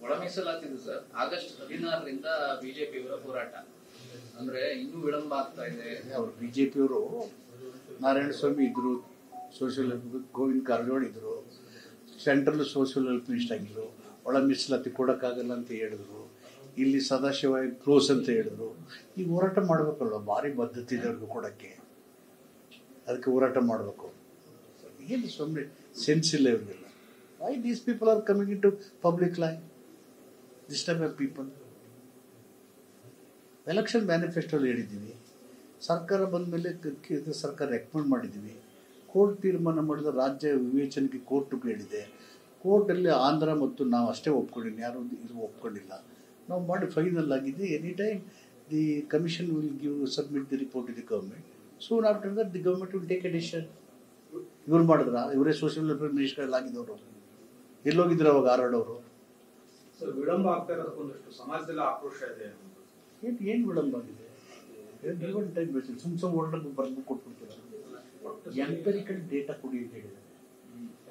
ಒಳ ಮೀಸಲಾತಿದ್ದು sir August 16ರಿಂದ ಬಿಜೆಪಿಯವರ ಹೋರಾಟ ಅಂದ್ರೆ ಇನ್ನೂ ವಿಳಂಬ ಆಗ್ತಾ ಇದೆ. ಅವರು ಬಿಜೆಪಿಯವರು ನಾರಾಯಣ ಸ್ವಾಮಿ ಇದ್ರು, ಸೋಷಿಯಲ್ ಗೋವಿಂದ್ ಕಾರಜೋಳ ಇದ್ರು, ಸೆಂಟ್ರಲ್ ಸೋಷಿಯಲ್ ವೆಲ್ಫೇರ್ ಮಿನಿಸ್ಟರ್ ಆಗಿದ್ರು. ಒಳ ಮೀಸಲಾತಿ ಕೊಡೋಕ್ಕಾಗಲ್ಲ ಅಂತ ಹೇಳಿದ್ರು. ಇಲ್ಲಿ ಸದಾಶಿವ ಕ್ಲೋಸ್ ಅಂತ ಹೇಳಿದ್ರು. ಈಗ ಹೋರಾಟ ಮಾಡಬೇಕಲ್ವ, ಭಾರಿ ಬದ್ಧತೆ ಇದೆ ಅವ್ರಿಗೆ ಕೊಡೋಕ್ಕೆ, ಅದಕ್ಕೆ ಹೋರಾಟ ಮಾಡಬೇಕು. ಏನು ಸುಮ್ಮನೆ ಸೆನ್ಸ್ ಇಲ್ಲ ಇವ್ರಿಗೆಲ್ಲ. Why these people are coming in to public life, this type of people. Election ಮ್ಯಾನಿಫೆಸ್ಟೋಲ್ಲಿ ಹೇಳಿದ್ದೀವಿ, ಸರ್ಕಾರ ಬಂದ ಮೇಲೆ ಸರ್ಕಾರ ರೆಕಮೆಂಡ್ ಮಾಡಿದ್ದೀವಿ, ಕೋರ್ಟ್ ತೀರ್ಮಾನ ಮಾಡಿದ ರಾಜ್ಯ ವಿವೇಚನೆಗೆ ಕೋರ್ಟ್ಗೆ ಹೇಳಿದೆ. ಕೋರ್ಟಲ್ಲಿ ಆಂಧ್ರ ಮತ್ತು ನಾವು ಅಷ್ಟೇ ಒಪ್ಕೊಂಡಿದ್ದೀನಿ, ಯಾರು ಇದು ಒಪ್ಕೊಂಡಿಲ್ಲ. ನಾವು ಮಾಡಿ ಫೈನಲ್ ಆಗಿದೆ. Any time the commission will give submit the report to the government. Soon after that the government will take a decision. ಇವ್ರು ಮಾಡಿದ್ರ, ಇವರೇ ಸೋಷಿಯಲ್ ವೆಲ್ಫೇರ್ ಮಿನಿಸ್ಟರ್ ಆಗಿದ್ದವರು. ಎಲ್ಲೋಗಿದ್ರು ಅವಾಗ ಆರೋಡವರು? ವಿಳಂಬ ಆಗ್ತಾ ಇರೋದಕ್ಕೊಂದಷ್ಟು ಸಮಾಜದಲ್ಲಿ ಆಕ್ರೋಶ ಇದೆ. ಏನು ವಿಳಂಬ ಆಗಿದೆ? ಸುಮ್ ವರ್ಲ್ಡ್ ಬರೆದು ಕೊಟ್ಬಿಡ್ತೀರ. ಎಂಪೆರಿಕಲ್ ಡೇಟಾ ಕೊಡಿ ಅಂತ ಹೇಳಿದ್ದಾರೆ.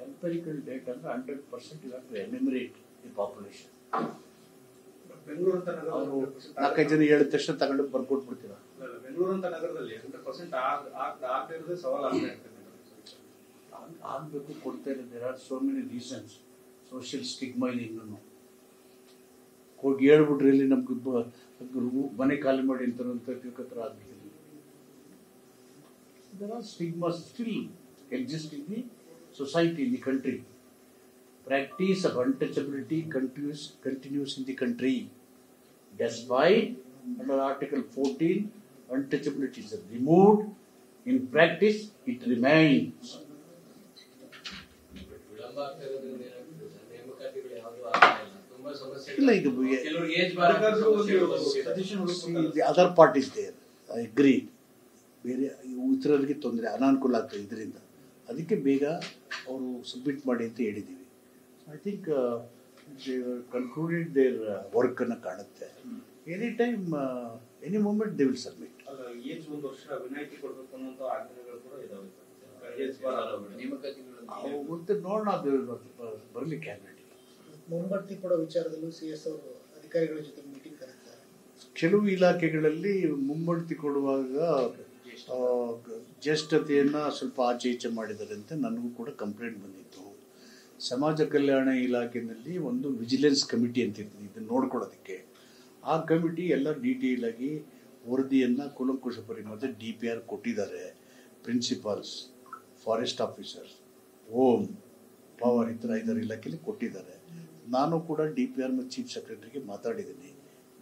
ಎಂಪೆರಿಕಲ್ ಡೇಟಾ ಅಂದ್ರೆ 100% you have to enumerate the population. Bengaluru ಅಂತ ಅವರು 4-5 ಜನ ಹೇಳಿದ ತಕ್ಷಣ ತಗೊಂಡು ಬರ್ಕೊಟ್ಬಿಡ್ತೀರ. ಬೆಂಗಳೂರು ಅಂತ ನಗರದಲ್ಲಿ 100% ಆಗದೆ ಇರೋದೇ ಸವಾಲು ಆಗ್ಬೇಕು, ಕೊಡ್ತಾ ಇರೋದು. There are so many reasons. Social stigma ಇದೆ. ಇನ್ನೂ ಹೋಗಿ ಹೇಳ್ಬಿಟ್ರಿ ಇಲ್ಲಿ ನಮ್ಗೆ ಮನೆ ಖಾಲಿ ಮಾಡಿ ಅಂತ ತಿಳ್ಕೊತರ ಆಗ್ಬಿಟ್ಟಿದೆ. There are stigmas still exist in the society, in the country. Practice of untouchability continues in the country. Despite under Article 14, untouchability is removed. In practice, it remains. The other part is there. I agree. ಬೇರೆ ಇತರರಿಗೆ ತೊಂದರೆ ಅನಾನುಕೂಲ ಆಗ್ತದೆ ಇದರಿಂದ. ಅದಕ್ಕೆ ಬೇಗ ಅವರು submit ಮಾಡಿ ಅಂತ ಹೇಳಿದ್ದೀವಿ. I think they concluded their work ಅನ್ನು ಕಾಣುತ್ತೆ. Any time any moment they will submit. Age 1 ವರ್ಷ ವಿನಾಯಿತಿ ಕೊಡಬೇಕು ಅನ್ನೋ ಆಜ್ಞೆಗಳು ಕೂಡ ಇದಾವೆ. ನೋಡೋಣ, ಬರಲಿ ಕ್ಯಾಬಿನೆಟ್. ಮುಂಬಡ್ತಿ ಕೊಡೋ ವಿಚಾರದಲ್ಲೂ CS ಅವರು ಅಧಿಕಾರಿಗಳ ಜೊತೆ ಮೀಟಿಂಗ್ ಕರೆಯುತ್ತಾರೆ. ಕೆಲವು ಇಲಾಖೆಗಳಲ್ಲಿ ಮುಂಬಡ್ತಿ ಕೊಡುವಾಗ ಜ್ಯೇಷ್ಠತೆಯನ್ನು ಸ್ವಲ್ಪ ಆಚೆ ಈಚೆ ಮಾಡಿದ್ದಾರೆ ಅಂತ ನನಗೂ ಕೂಡ ಕಂಪ್ಲೇಂಟ್ ಬಂದಿತ್ತು. ಸಮಾಜ ಕಲ್ಯಾಣ ಇಲಾಖೆಯಲ್ಲಿ ಒಂದು ವಿಜಿಲೆನ್ಸ್ ಕಮಿಟಿ ಅಂತ ಇರ್ತದೆ ಇದನ್ನು ನೋಡ್ಕೊಳ್ಳೋದಕ್ಕೆ. ಆ ಕಮಿಟಿ ಎಲ್ಲ ಡೀಟೇಲ್ ಆಗಿ ವರದಿಯನ್ನು ಕೂಲಂಕುಷ ಮತ್ತು DPR ಕೊಟ್ಟಿದ್ದಾರೆ. Principles, forest officers, home, power, ಈ ಥರ 5 ಇಲಾಖೆಯಲ್ಲಿ ಕೊಟ್ಟಿದ್ದಾರೆ. ನಾನು ಕೂಡ DPR ಮತ್ತು ಚೀಫ್ ಸೆಕ್ರೆಟರಿಗೆ ಮಾತಾಡಿದ್ದೀನಿ.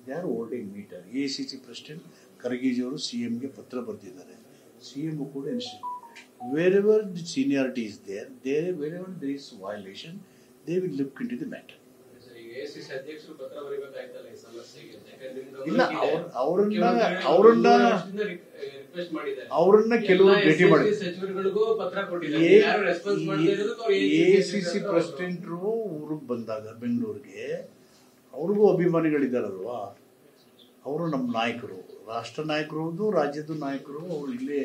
They are holding meter. ACC president ಖರ್ಗೆಜಿಯವರು CMಗೆ ಪತ್ರ ಬರೆದಿದ್ದಾರೆ. CM ಕೂಡ wherever the seniority is there, wherever there is violation, they will look into the matter. ಇಲ್ಲ, ಅವರನ್ನ ಕೆಲವರು ಭೇಟಿ ಮಾಡಿದ್ರು. ACC ಪ್ರೆಸಿಡೆಂಟ್ರು ಊರಿಗೆ ಬಂದಾಗ ಬೆಂಗಳೂರಿಗೆ, ಅವ್ರಿಗೂ ಅಭಿಮಾನಿಗಳಿದ್ದಾರಲ್ವಾ. ಅವರು ನಮ್ಮ ನಾಯಕರು, ರಾಷ್ಟ್ರ ನಾಯಕರು ಹೌದು, ರಾಜ್ಯದ ನಾಯಕರು. ಅವರು ಇಲ್ಲೇ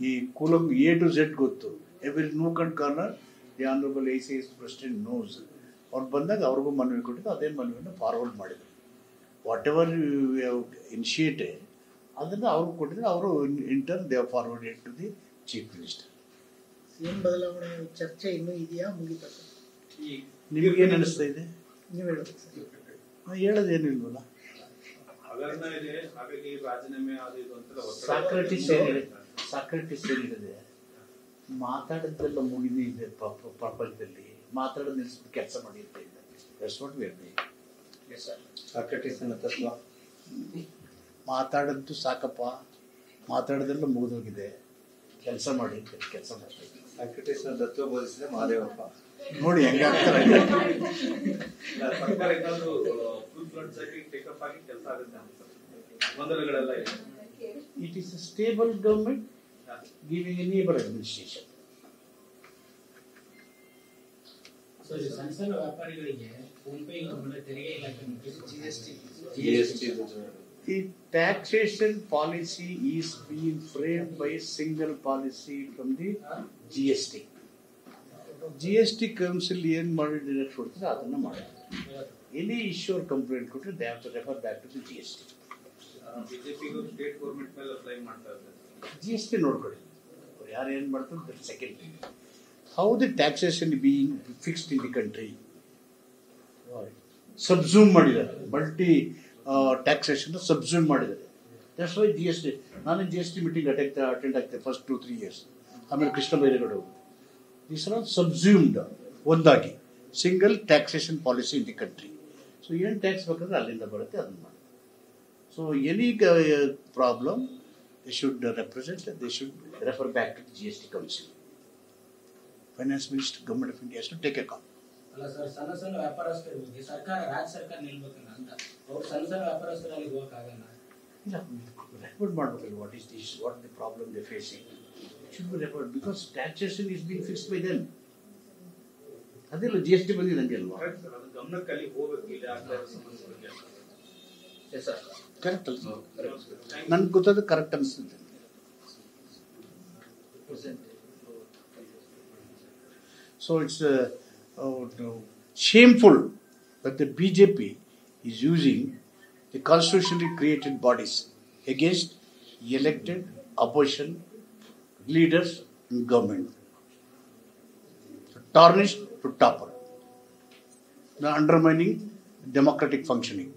ಈ ಕೂಲಂ A to Z ಗೊತ್ತು. Every nook and corner the honourable ACS president knows. ಅವ್ರು ಬಂದಾಗ ಅವ್ರಿಗೂ ಮನವಿ ಕೊಟ್ಟಿದ್ದು, ಅದೇ ಮನವಿಯನ್ನು ಫಾರ್ವರ್ಡ್ ಮಾಡಿದರು. ವಾಟ್ ಎವರ್ ಇನಿಷಿಯೇಟಿವ್ ಅದನ್ನು ಅವ್ರಿಗೆ ಕೊಟ್ಟಿದ್ರೆ ಅವರು in turn they forwarded to the chief minister. CM ಬದಲಾವಣೆ ಚರ್ಚೆ ಇನ್ನೂ ಇದೆಯಾ, ಮುಗಿತಾ? ನಿಮಗೇನು ಅನಿಸ್ತಾ ಇದೆ? ನೀವು ಹೇಳ್ಬೇಕು ಸರ್. ಹೇಳೋದೇನಿಲ್ವಲ್ಲ. ಸಾಕ್ರೆಟಿಸ್ ಏನಿದೆ, ಮಾತಾಡೋದೆಲ್ಲ ಮುಗಿದಿದೆ ಪ್ರಪಂಚದಲ್ಲಿ. ಮಾತಾಡೋದು ನಿಲ್ಲಿಸ್ಬಿಟ್ಟು ಕೆಲಸ ಮಾಡಿ ಅಂತ ಇದ್ದಾರೆ. ಮಾತಾಡೋದು ಸಾಕಪ್ಪ, ಮಾತಾಡೋದೆಲ್ಲ ಮುಗಿದೋಗಿದೆ, ಕೆಲಸ ಮಾಡಿ ಕೆಲಸ ಮಾಡ್ತಾ ಇದ್ದಾರೆ. ಸಾಕ್ರೆಟಿಸ್ ತತ್ವ ಬೋಧಿಸಿದ ಮಹಾದೇವಪ್ಪ ನೋಡಿ ಹೆಂಗೆ ಆಗ್ತಾರೆ. It is a stable government giving a neighbor administration. ಸಣ್ಣ ಸಣ್ಣ ವ್ಯಾಪಾರಿಗಳಿಗೆ ಫೋನ್ ಪೇ ತೆರಿಗೆ ಇಲಾಖೆ GST. The taxation policy is being framed by a single policy from the GST. GST council ಏನು ಮಾಡಿ ಡೈರೆಕ್ಟ್ ಕೊಡ್ತಾರೆ ಅದನ್ನ ಮಾಡಿದ್ರು. ಎನಿ ಇಶ್ಯೂ or ಕಂಪ್ಲೇಂಟ್ ಕೊಟ್ಟರೆ they have to refer back to the GST. ಬಿಜೆಪಿಗೂ state government ಮೇಲೆ apply ಮಾಡ್ತಾ ಇದ್ದಾರೆ. GST ನೋಡ್ಕೊಳ್ಳಿ, ಅವ್ರು ಯಾರು ಏನು ಮಾಡ್ತಾರೆ that second. How the taxation being fixed in the country, subsume ಮಾಡಿದ್ದಾರೆ, ಮಲ್ಟಿ ಟ್ಯಾಕ್ಸೇಷನ್ ಸಬ್ಸ್ಯೂಮ್ ಮಾಡಿದ್ದಾರೆ. That's why GST. ನಾನು GST ಮೀಟಿಂಗ್ ಅಟೆಂಡ್ ಆಗ್ತೇನೆ ಫಸ್ಟ್ 2-3 years. ಆಮೇಲೆ ಕೃಷ್ಣ ಬೈರೇಗೌಡ ದಿಸ್ ಆರ್ ಸಬ್ಸ್ಯೂಮ್ಡ್, ಒಂದಾಗಿ single taxation policy in the country. So ಏನು tax ಬೇಕಾದ್ರೆ ಅಲ್ಲಿಂದ ಬರುತ್ತೆ, ಅದನ್ನು ಮಾಡಿ. So any problem they should represent, they should refer back to the GST council. Finance minister, government of India to take a call. ಅಲ್ಲ sir, ಸಣ್ಣ ಸಣ್ಣ ವ್ಯಾಪಾರಸ್ಥರ ಬಗ್ಗೆ ಸರ್ಕಾರ, ರಾಜ್ಯ ಸರ್ಕಾರ ನಿಲ್ಬೇಕಲ್ಲ ಅಂತ. ಅವ್ರು ಸಣ್ಣ ಸಣ್ಣ ವ್ಯಾಪಾರಸ್ಥರಲ್ಲಿ ಹೋಗಕ್ಕಾಗಲ್ಲ. ಇಲ್ಲ, ರೆಕಮೆಂಡ್ ಮಾಡಬೇಕಲ್ಲ, what is this, what the problem they facing. Should be recommend because taxation is been fixed by them. ಅದೆಲ್ಲ GST ಬಂದಿದೆ ಹಂಗೆ ಅಲ್ವಾ? ಕರೆಕ್ಟ್ ಸರ್, ಅದು ಗಮನಕ್ಕೆ ಅಲ್ಲಿ ಹೋಗ್ಬೇಕು. ಇಲ್ಲಿ ಆಗ್ತಾ ಇರೋ ಸಮಸ್ಯೆ ಬಗ್ಗೆ ಎಸ್ ಸರ್. ಕರೆಕ್ಟ್ ಅಲ್ಲ? ನನ್ಗೆ ಗೊತ್ತಾದ ಕರೆಕ್ಟ್ ಅನಿಸ್ತದೆ. So it's shameful that the BJP is using the constitutionally created bodies against elected opposition leaders in government, to tarnish, to topple, undermining democratic functioning.